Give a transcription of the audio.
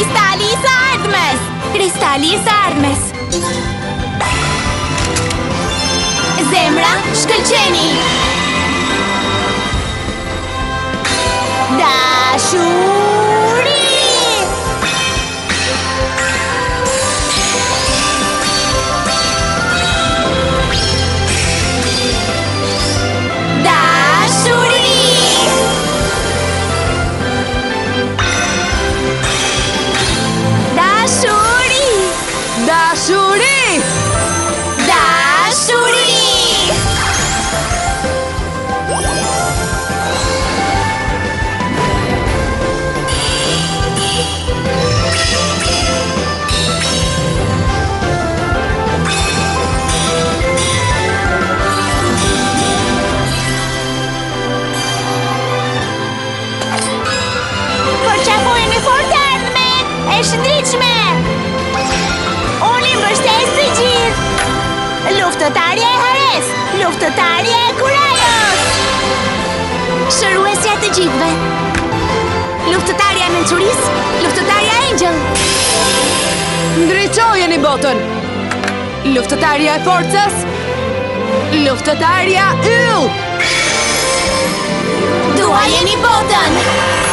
Kristali I së ardhmes! Kristali I së ardhmes! Zemra, shkëlqeni! Dashuri! Dashuri! Dashuri! Përqafojnë fort ardhme! E shëndritshme! Unë I mbështes të gjithë! Luftëtarja e Hares! Luftëtarja e Kurajos! Shëruesja të gjithëve! Luftëtarja e Mençuris! Luftëtarja Angel! Ndriçojeni botën! Luftëtarja e forcës! Luftëtarja Yll! Duajeni botën!